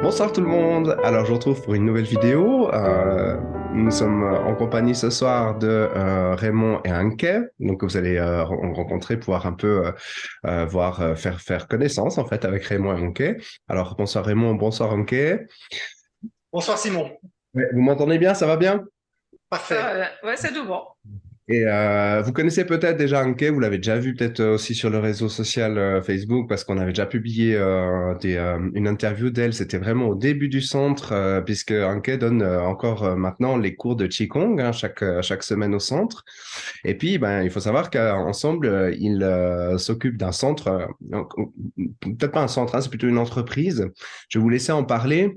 Bonsoir tout le monde. Alors je vous retrouve pour une nouvelle vidéo. Nous sommes en compagnie ce soir de Raymond et Anke. Donc vous allez rencontrer, pouvoir un peu faire connaissance en fait avec Raymond et Anke. Alors bonsoir Raymond, bonsoir Anke. Bonsoir Simon. Ouais, vous m'entendez bien, ça va bien? Parfait. Ouais, c'est tout bon. Et vous connaissez peut-être déjà Anke, vous l'avez déjà vu peut-être aussi sur le réseau social Facebook parce qu'on avait déjà publié une interview d'elle. C'était vraiment au début du centre puisque Anke donne encore maintenant les cours de Qigong chaque semaine au centre. Et puis, ben, il faut savoir qu'ensemble, ils s'occupent d'un centre, peut-être pas un centre, hein, c'est plutôt une entreprise. Je vais vous laisser en parler,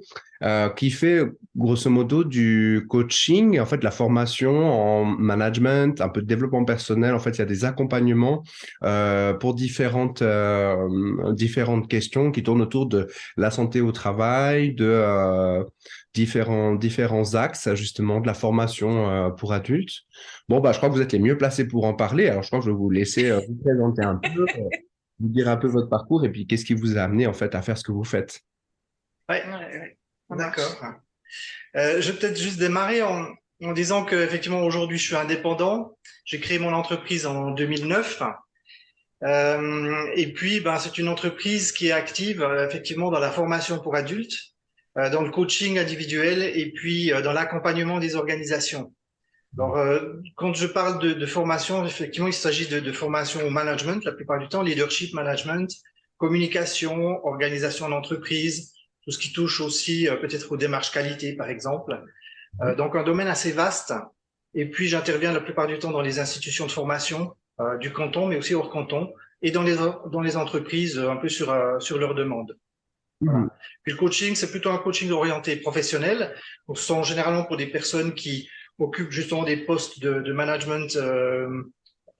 qui fait grosso modo du coaching, en fait, de la formation en management, un peu de développement personnel. En fait, il y a des accompagnements pour différentes questions qui tournent autour de la santé au travail, de différents axes, justement, de la formation pour adultes. Bon, bah, je crois que vous êtes les mieux placés pour en parler. Alors, je crois que je vais vous laisser vous présenter un peu, vous dire un peu votre parcours et puis qu'est-ce qui vous a amené, en fait, à faire ce que vous faites. Ouais, Ouais, ça marche. d'accord. Je vais peut-être juste démarrer en disant que effectivement aujourd'hui je suis indépendant. J'ai créé mon entreprise en 2009. Et puis ben, c'est une entreprise qui est active effectivement dans la formation pour adultes, dans le coaching individuel et puis dans l'accompagnement des organisations. Alors, quand je parle de formation, effectivement, il s'agit de formation au management, la plupart du temps, leadership management, communication, organisation d'entreprise, tout ce qui touche aussi peut-être aux démarches qualité, par exemple. Donc, un domaine assez vaste. Et puis, j'interviens la plupart du temps dans les institutions de formation du canton, mais aussi hors canton, et dans les entreprises, un peu sur leurs demandes. Mhm. Voilà. Puis le coaching, c'est plutôt un coaching orienté professionnel. Donc, ce sont généralement pour des personnes qui occupent justement des postes de management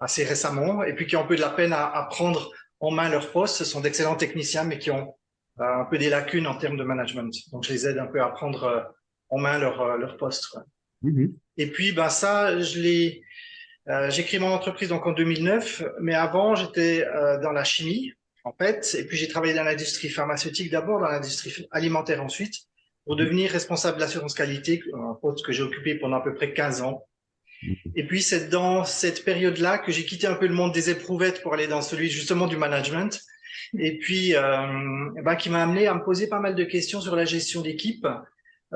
assez récemment et puis qui ont un peu de la peine à prendre en main leur poste. Ce sont d'excellents techniciens, mais qui ont un peu des lacunes en termes de management. Donc, je les aide un peu à prendre en main leur poste, quoi. Mhm. Et puis, ben ça, j'ai créé mon entreprise donc en 2009, mais avant, j'étais dans la chimie, en fait, et puis j'ai travaillé dans l'industrie pharmaceutique d'abord, dans l'industrie alimentaire ensuite, pour devenir responsable de l'assurance qualité, un poste que j'ai occupé pendant à peu près 15 ans. Mhm. Et puis, c'est dans cette période-là que j'ai quitté un peu le monde des éprouvettes pour aller dans celui justement du management. Et puis, ben, qui m'a amené à me poser pas mal de questions sur la gestion d'équipe,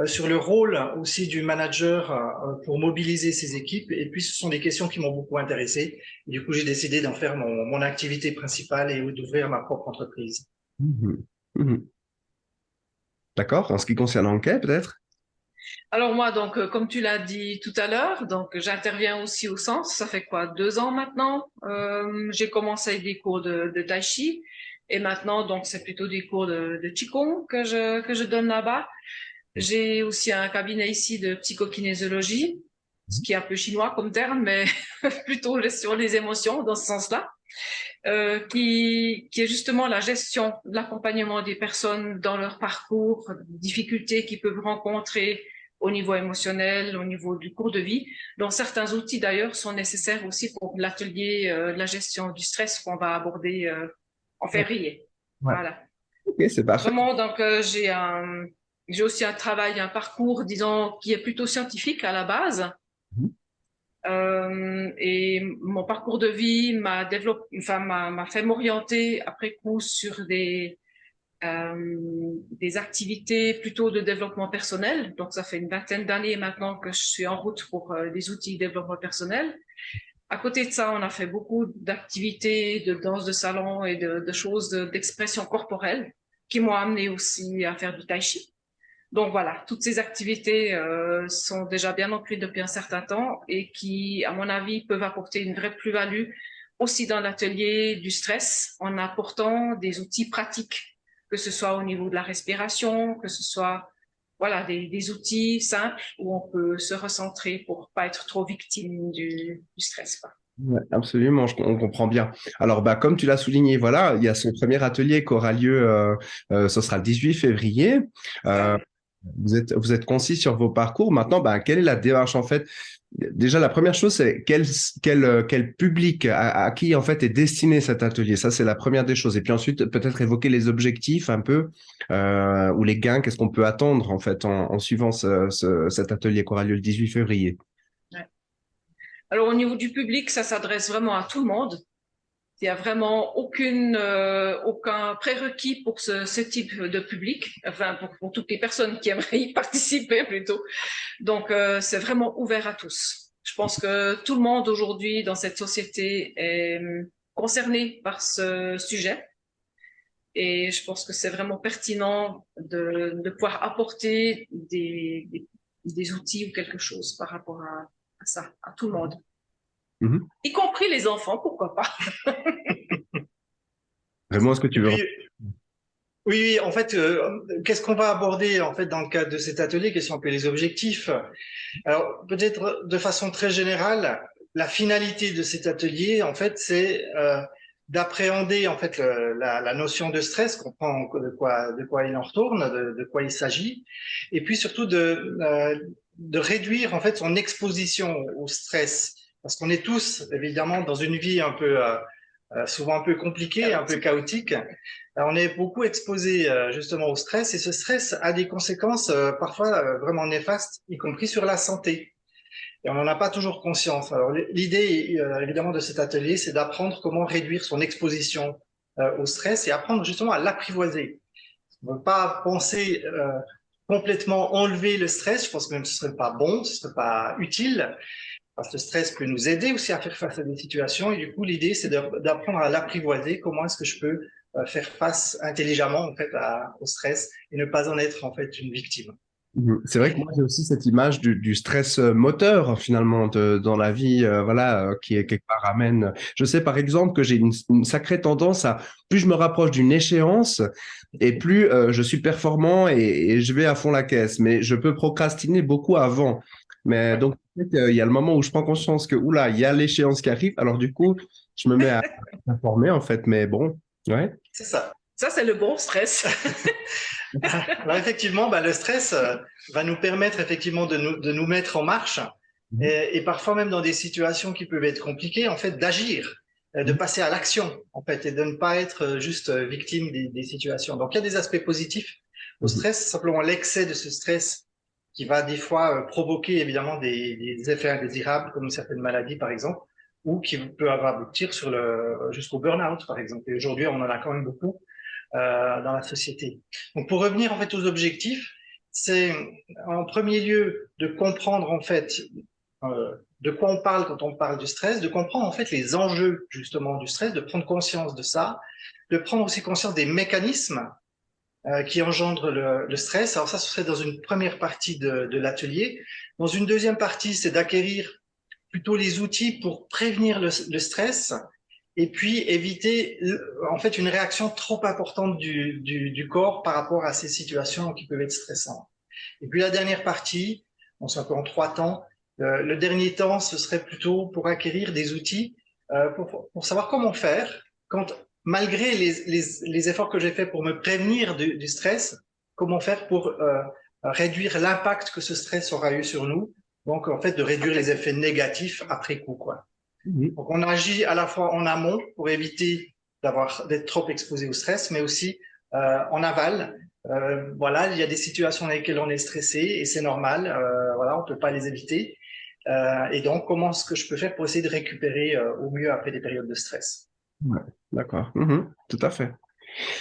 sur le rôle aussi du manager pour mobiliser ses équipes. Et puis, ce sont des questions qui m'ont beaucoup intéressé. Et du coup, j'ai décidé d'en faire mon activité principale et d'ouvrir ma propre entreprise. Mhm. Mhm. D'accord. En ce qui concerne Anke, peut-être? Alors moi, donc, comme tu l'as dit tout à l'heure, donc j'interviens aussi au centre. Ça fait quoi, 2 ans maintenant? J'ai commencé avec des cours de Tai Chi et maintenant, donc, c'est plutôt des cours de Qigong que je donne là-bas. J'ai aussi un cabinet ici de psychokinésiologie, ce qui est un peu chinois comme terme, mais plutôt gestion des émotions dans ce sens-là. Qui est justement la gestion, l'accompagnement des personnes dans leur parcours, difficultés qu'ils peuvent rencontrer au niveau émotionnel, au niveau du cours de vie, dont certains outils d'ailleurs sont nécessaires aussi pour l'atelier de la gestion du stress qu'on va aborder en Ouais. février. Ouais. Voilà. Ok, c'est parfait. Autrement, donc j'ai aussi un travail, un parcours, disons, qui est plutôt scientifique à la base. Mhm. Et mon parcours de vie m'a développé, enfin, m'a fait m'orienter après coup sur des activités plutôt de développement personnel. Donc, ça fait une vingtaine d'années maintenant que je suis en route pour des outils de développement personnel. À côté de ça, on a fait beaucoup d'activités de danse de salon et de choses d'expression corporelle qui m'ont amené aussi à faire du tai chi. Donc voilà, toutes ces activités sont déjà bien ancrées depuis un certain temps et qui, à mon avis, peuvent apporter une vraie plus-value aussi dans l'atelier du stress en apportant des outils pratiques, que ce soit au niveau de la respiration, que ce soit voilà des outils simples où on peut se recentrer pour pas être trop victime du stress, quoi. Ouais, absolument, on comprend bien. Alors, bah, comme tu l'as souligné, voilà, il y a son premier atelier qui aura lieu, ce sera le 18 février. Euh, Ouais. Vous êtes concis sur vos parcours. Maintenant, ben, quelle est la démarche en fait? Déjà, la première chose, c'est quel public, à qui en fait est destiné cet atelier. Ça, c'est la première des choses. Et puis ensuite, peut-être évoquer les objectifs un peu ou les gains. Qu'est-ce qu'on peut attendre en fait en suivant cet atelier qui aura lieu le 18 février. Ouais. Alors, au niveau du public, ça s'adresse vraiment à tout le monde. Il n'y a vraiment aucun prérequis pour ce type de public, enfin pour toutes les personnes qui aimeraient y participer plutôt. Donc, c'est vraiment ouvert à tous. Je pense que tout le monde aujourd'hui dans cette société est concerné par ce sujet. Et je pense que c'est vraiment pertinent de pouvoir apporter des outils ou quelque chose par rapport à ça, à tout le monde. Mhm. Y compris les enfants, pourquoi pas. Vraiment, est-ce que tu veux... Oui, en fait, qu'est-ce qu'on va aborder en fait dans le cadre de cet atelier? Quels sont un peu les objectifs? Alors, peut-être de façon très générale, la finalité de cet atelier, en fait, c'est d'appréhender en fait la notion de stress, comprendre de quoi il en retourne, de quoi il s'agit, et puis surtout de réduire en fait son exposition au stress, parce qu'on est tous évidemment dans une vie un peu souvent un peu compliquée, un peu chaotique. Alors, on est beaucoup exposé justement au stress, et ce stress a des conséquences parfois vraiment néfastes, y compris sur la santé. Et on n'en a pas toujours conscience. Alors, l'idée, évidemment, de cet atelier, c'est d'apprendre comment réduire son exposition au stress et apprendre justement à l'apprivoiser. On ne veut pas penser complètement enlever le stress. Je pense que même ce ne serait pas bon, ce ne serait pas utile. Parce que le stress peut nous aider aussi à faire face à des situations. Et du coup, l'idée, c'est d'apprendre à l'apprivoiser. Comment est-ce que je peux faire face intelligemment en fait au stress et ne pas en être en fait une victime. C'est vrai que moi j'ai aussi cette image du stress moteur finalement dans la vie, voilà, qui est quelque part amène. Je sais par exemple que j'ai une sacrée tendance à plus je me rapproche d'une échéance et plus je suis performant et je vais à fond la caisse. Mais je peux procrastiner beaucoup avant. Mais Ouais. donc il y a le moment où je prends conscience que oula, il y a l'échéance qui arrive. Alors du coup, je me mets à performer en fait. Mais bon, ouais. C'est ça. Ça, c'est le bon stress. Alors effectivement, le stress va nous permettre effectivement de nous mettre en marche et parfois même dans des situations qui peuvent être compliquées, en fait, d'agir, de passer à l'action, en fait, et de ne pas être juste victime des situations. Donc, il y a des aspects positifs au stress, simplement l'excès de ce stress qui va des fois provoquer évidemment des effets indésirables comme certaines maladies, par exemple, ou qui peut aboutir jusqu'au burn-out, par exemple. Et aujourd'hui, on en a quand même beaucoup dans la société. Donc, pour revenir en fait aux objectifs, c'est en premier lieu de comprendre en fait de quoi on parle quand on parle du stress, de comprendre en fait les enjeux justement du stress, de prendre conscience de ça, de prendre aussi conscience des mécanismes qui engendrent le stress. Alors ça, ce serait dans une première partie de l'atelier. Dans une deuxième partie, c'est d'acquérir plutôt les outils pour prévenir le stress et puis éviter en fait une réaction trop importante du corps par rapport à ces situations qui peuvent être stressantes. Et puis la dernière partie, on s'est un peu en 3 temps. Le dernier temps, ce serait plutôt pour acquérir des outils pour savoir comment faire quand, malgré les efforts que j'ai faits pour me prévenir du stress, comment faire pour réduire l'impact que ce stress aura eu sur nous. Donc, en fait, de réduire les effets négatifs après coup, quoi. Donc, on agit à la fois en amont pour éviter d'être trop exposé au stress, mais aussi en aval. Voilà, il y a des situations dans lesquelles on est stressé et c'est normal. Voilà, on peut pas les éviter. Et donc, comment est-ce que je peux faire pour essayer de récupérer au mieux après des périodes de stress? Ouais, d'accord. Tout à fait.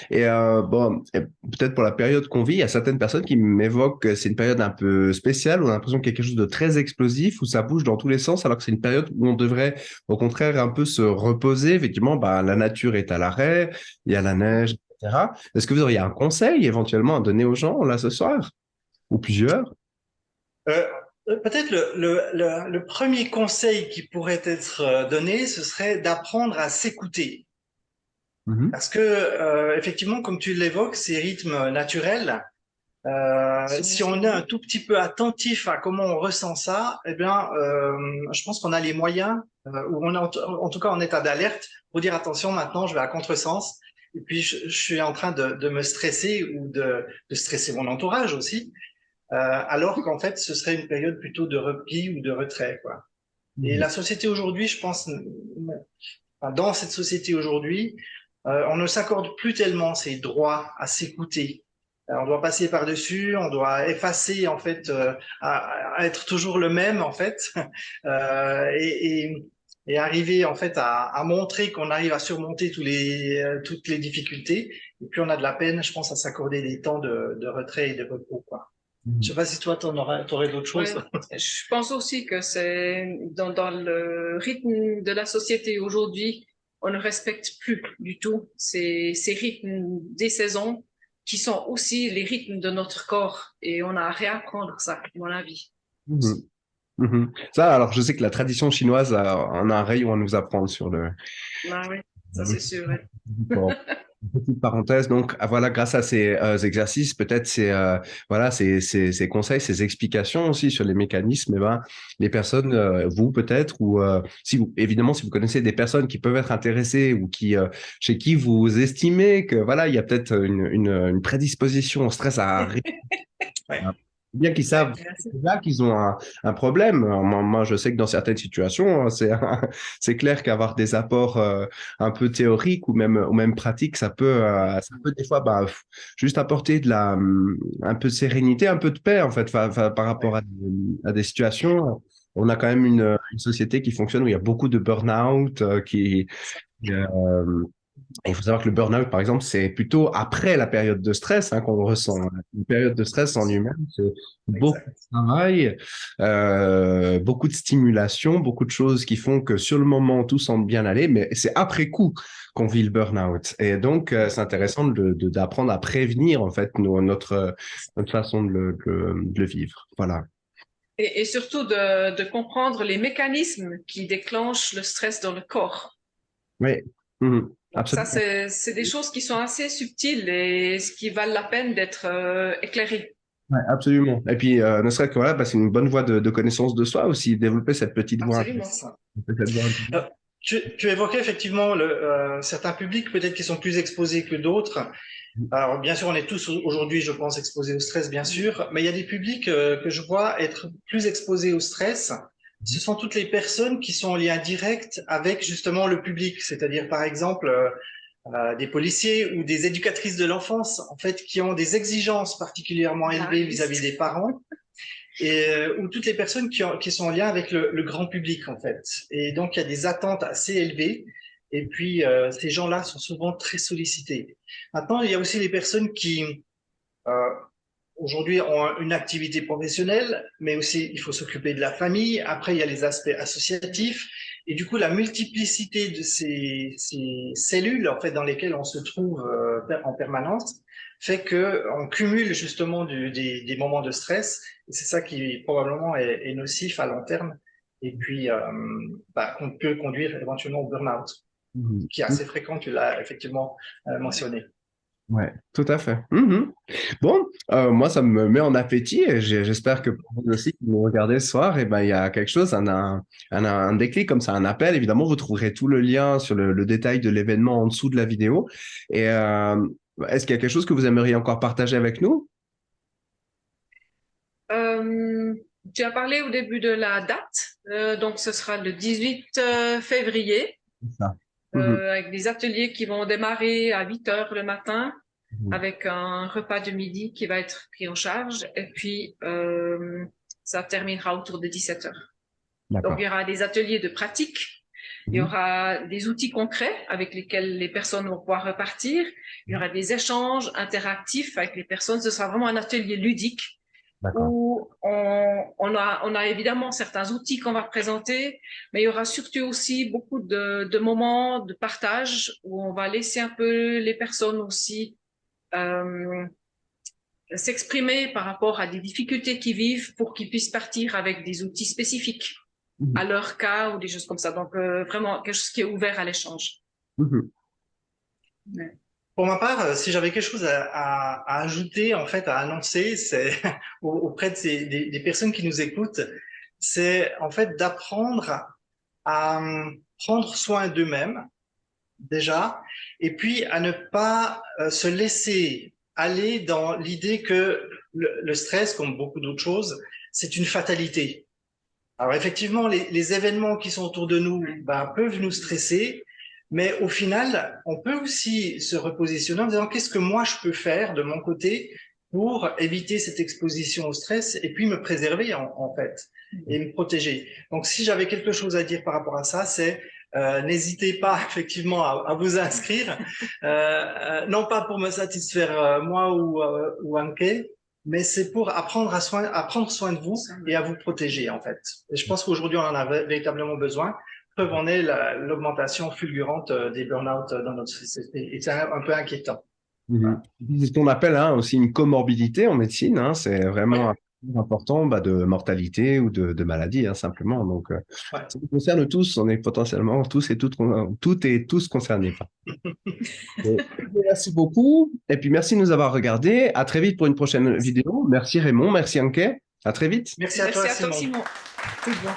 Et bon, et peut-être pour la période qu'on vit, il y a certaines personnes qui m'évoquent que c'est une période un peu spéciale, où on a l'impression qu'il y a quelque chose de très explosif, où ça bouge dans tous les sens, alors que c'est une période où on devrait, au contraire, un peu se reposer. Effectivement, la nature est à l'arrêt, il y a la neige, etc. Est-ce que vous auriez un conseil éventuellement à donner aux gens là ce soir? Ou plusieurs? Euh, Peut-être le premier conseil qui pourrait être donné, ce serait d'apprendre à s'écouter. Mhm. Parce que, effectivement, comme tu l'évoques, ces rythmes naturels, si on est un tout petit peu attentif à comment on ressent ça, eh bien, je pense qu'on a les moyens, ou on est en tout cas en état d'alerte, pour dire attention, maintenant, je vais à contresens, et puis je suis en train de me stresser ou de stresser mon entourage aussi. alors qu'en fait, ce serait une période plutôt de repli ou de retrait, quoi. Et la société aujourd'hui, je pense, dans cette société aujourd'hui, on ne s'accorde plus tellement ces droits à s'écouter. On doit passer par-dessus, on doit effacer en fait, à être toujours le même en fait, euh, et, et, et arriver en fait à montrer qu'on arrive à surmonter toutes les difficultés. Et puis on a de la peine, je pense, à s'accorder des temps de retrait et de repos, quoi. Je sais pas si toi, t'aurais d'autres choses. Ouais, je pense aussi que c'est dans le rythme de la société aujourd'hui, on ne respecte plus du tout ces rythmes des saisons qui sont aussi les rythmes de notre corps et on a à réapprendre ça, à mon avis. Mhm. Mhm. Ça, alors je sais que la tradition chinoise en a un rayon à nous apprendre sur le. Ah oui, ça c'est sûr. Ouais. Bon, petite parenthèse, donc voilà, grâce à ces exercices, peut-être voilà, ces conseils, ces explications aussi sur les mécanismes, eh ben, les personnes, vous peut-être, ou si vous, évidemment, si vous connaissez des personnes qui peuvent être intéressées ou chez qui vous estimez que voilà, il y a peut-être une prédisposition au stress à arriver, Ouais. bien qu'ils savent déjà qu'ils ont un problème. Moi, je sais que dans certaines situations, c'est clair qu'avoir des apports un peu théoriques ou même pratiques, ça peut des fois juste apporter un peu de sérénité, un peu de paix, en fait, par rapport à des situations. On a quand même une société qui fonctionne où il y a beaucoup de burn-out, euh, il faut savoir que le burn-out, par exemple, c'est plutôt après la période de stress qu'on le ressent. Une période de stress en humain, c'est beaucoup Exact. de travail, beaucoup de stimulation, beaucoup de choses qui font que sur le moment, tout semble bien aller, mais c'est après coup qu'on vit le burn-out. Et donc, c'est intéressant d'apprendre à prévenir, en fait, notre façon de le vivre. Voilà. Et surtout de comprendre les mécanismes qui déclenchent le stress dans le corps. Oui. Mhm. Donc ça, Absolument. c'est des choses qui sont assez subtiles et ce qui valent la peine d'être éclairées. Ouais, absolument. Et puis, ne serait-ce que voilà, c'est une bonne voie de connaissance de soi aussi, développer cette petite voie. Absolument. Cette voie. Alors, tu évoquais effectivement certains publics peut-être qui sont plus exposés que d'autres. Alors, bien sûr, on est tous aujourd'hui, je pense, exposés au stress, bien sûr, mais il y a des publics que je vois être plus exposés au stress. Ce sont toutes les personnes qui sont en lien direct avec justement le public, c'est-à-dire par exemple des policiers ou des éducatrices de l'enfance, en fait, qui ont des exigences particulièrement élevées vis-à-vis des parents et ou toutes les personnes qui sont en lien avec le grand public en fait. Et donc il y a des attentes assez élevées. Et puis ces gens-là sont souvent très sollicités. Maintenant, il y a aussi les personnes qui euh, aujourd'hui ont une activité professionnelle, mais aussi il faut s'occuper de la famille. Après, il y a les aspects associatifs. Et du coup, la multiplicité de ces cellules en fait dans lesquelles on se trouve en permanence fait que on cumule justement des moments de stress. Et c'est ça qui probablement est nocif à long terme. Et puis, qu'on peut conduire éventuellement au burn-out, Mhm. qui est assez fréquent, tu l'as effectivement mentionné. Ouais, tout à fait. Mhm. Bon, moi, ça me met en appétit et j'espère que pour vous aussi qui nous regardez ce soir, eh ben, il y a quelque chose, un déclic comme ça, un appel. Évidemment, vous trouverez tout le lien sur le détail de l'événement en dessous de la vidéo. Et est-ce qu'il y a quelque chose que vous aimeriez encore partager avec nous? Euh, Tu as parlé au début de la date, donc ce sera le 18 février, C'est ça. Mhm. avec des ateliers qui vont démarrer à 8 heures le matin, Mhm. avec un repas de midi qui va être pris en charge, et puis ça terminera autour de 17 heures. Donc il D'accord. y aura des ateliers de pratique, il y Mhm. aura des outils concrets avec lesquels les personnes vont pouvoir repartir, il y aura des échanges interactifs avec les personnes, ce sera vraiment un atelier ludique D'accord. où on a évidemment certains outils qu'on va présenter, mais il y aura surtout aussi beaucoup de moments de partage où on va laisser un peu les personnes aussi euh, s'exprimer par rapport à des difficultés qu'ils vivent pour qu'ils puissent partir avec des outils spécifiques Mhm. à leur cas ou des choses comme ça. Donc vraiment quelque chose qui est ouvert à l'échange. Mhm. Ouais. Pour ma part, si j'avais quelque chose à ajouter, en fait, à annoncer, c'est auprès des personnes qui nous écoutent, c'est en fait d'apprendre à prendre soin d'eux-mêmes déjà, et puis à ne pas se laisser aller dans l'idée que le stress, comme beaucoup d'autres choses, c'est une fatalité. Alors effectivement, les événements qui sont autour de nous peuvent nous stresser, mais au final, on peut aussi se repositionner en disant qu'est-ce que moi je peux faire de mon côté pour éviter cette exposition au stress et puis me préserver en fait et me protéger. Donc si j'avais quelque chose à dire par rapport à ça, c'est n'hésitez pas effectivement à vous inscrire, non pas pour me satisfaire moi ou Anke, mais c'est pour à prendre soin de vous et à vous protéger en fait. Et je pense qu'aujourd'hui on en a véritablement besoin. Preuve en est l'augmentation fulgurante des burn-out dans notre société. Et c'est un peu inquiétant. C'est ce qu'on appelle aussi une comorbidité en médecine. C'est vraiment important de mortalité ou de maladie, simplement. Donc, ça nous concerne tous. On est potentiellement tous et toutes et tous concernés. Merci beaucoup. Et puis, merci de nous avoir regardés. À très vite pour une prochaine vidéo. Merci Raymond. Merci Anke. À très vite. Merci à toi, Simon. C'est bon.